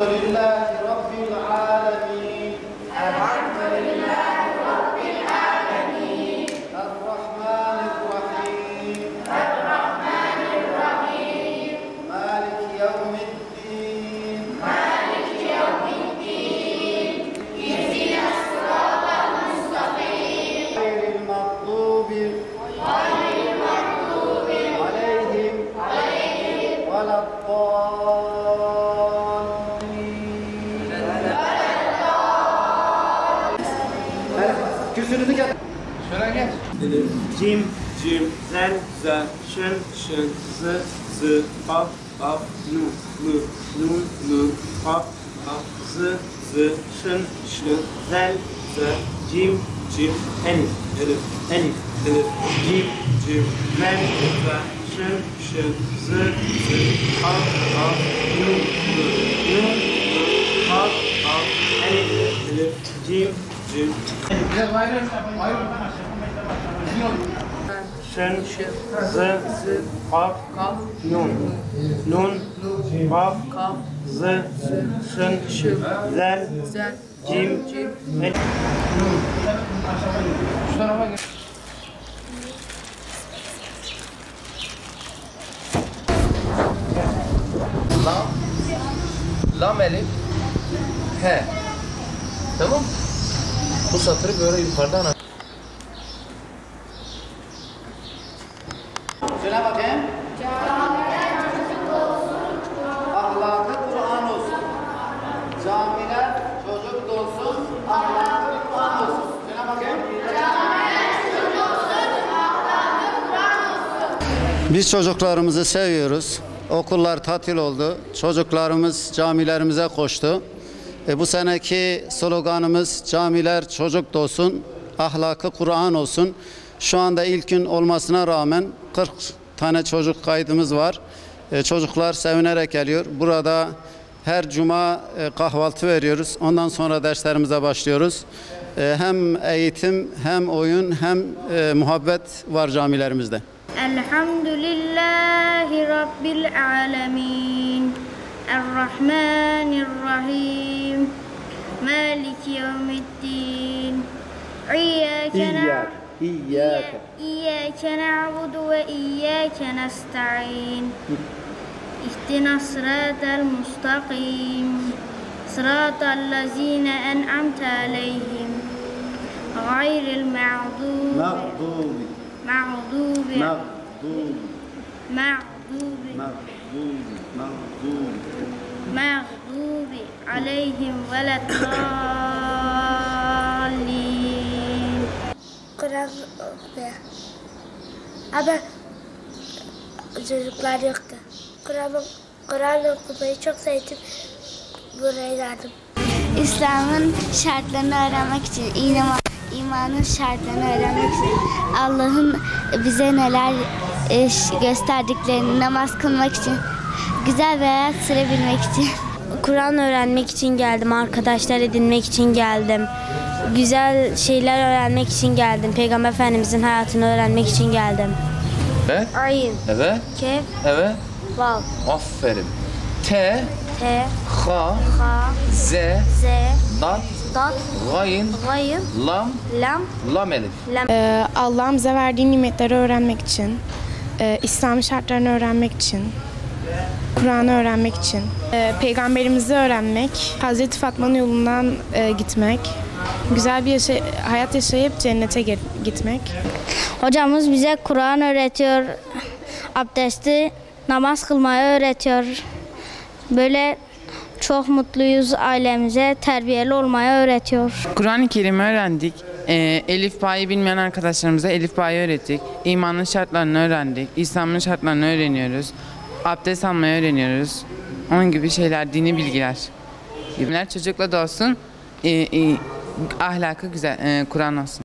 لله رب العالمين الحمد لله رب العالمين الرحمن الرحيم مالك يوم الدين اهدنا الصراط المستقيم غير المغضوب عليهم ولا Kürsünüzü gel. Şöyle gel. Cim, zel, şın, zı, baf, nu, baf, zı, şın, zel, cim, enif, cim, zel, şın, zı, baf, nu, baf, enif, cim, şın, zı, kaf, nun, kaf, zı, şın, zel, cim, enif. Şu tarafa gel. Lam elif he. Tamam. Bu satırı böyle yukarıdan Söyle bakayım. Ahlakı Kur'an olsun. Camiler çocuk dolsun. Ahlakı Kur'an olsun. Söyle bakayım. Biz çocuklarımızı seviyoruz. Okullar tatil oldu. Çocuklarımız camilerimize koştu. Bu seneki sloganımız camiler çocuk dolsun, ahlakı Kur'an olsun. Şu anda ilk gün olmasına rağmen 40 tane çocuk kaydımız var. Çocuklar sevinerek geliyor. Burada her cuma kahvaltı veriyoruz. Ondan sonra derslerimize başlıyoruz. Hem eğitim, hem oyun, hem muhabbet var camilerimizde. Elhamdülillahi Rabbil alemin. Errahmanirrahim. Maliki yevmiddin. İyyâke na'budu ve iyyâke nesta'in. İhdina sıratal mustakim. Sıratal lezîne en'amte aleyhim. Gayril mağdubi aleyhim veleddallin. Kur'an okuyor. Ama çocuklar yoktu. Kur'an okumayı çok sevdim. Buraya geldim. İslam'ın şartlarını öğrenmek için, imanın şartlarını öğrenmek için, Allah'ın bize neler gösterdiklerini, namaz kılmak için, güzel bir hayat sürebilmek için. Kur'an öğrenmek için geldim. Arkadaşlar edinmek için geldim. Güzel şeyler öğrenmek için geldim. Peygamber Efendimizin hayatını öğrenmek için geldim. Evet. Ayin, Evet. kef, Evet. vav, Aferin. T, te, ha, ha, z, z, dat, dat, gayn, gayın, lam, lam, lam elif. lam. Allah'ın bize verdiği nimetleri öğrenmek için, İslam şartlarını öğrenmek için, Kur'an'ı öğrenmek için, Peygamberimizi öğrenmek, Hazreti Fatma'nın yolundan gitmek, güzel bir hayat yaşayıp cennete gitmek. Hocamız bize Kur'an öğretiyor. Abdesti, namaz kılmayı öğretiyor. Böyle çok mutluyuz, ailemize terbiyeli olmayı öğretiyor. Kur'an-ı Kerim'i öğrendik. Elif Ba'yı bilmeyen arkadaşlarımıza Elif Ba'yı öğrettik. İmanın şartlarını öğrendik. İslam'ın şartlarını öğreniyoruz. Abdest almayı öğreniyoruz. Onun gibi şeyler, dini bilgiler. Çocukla da olsun, ahlakı güzel, Kur'an olsun.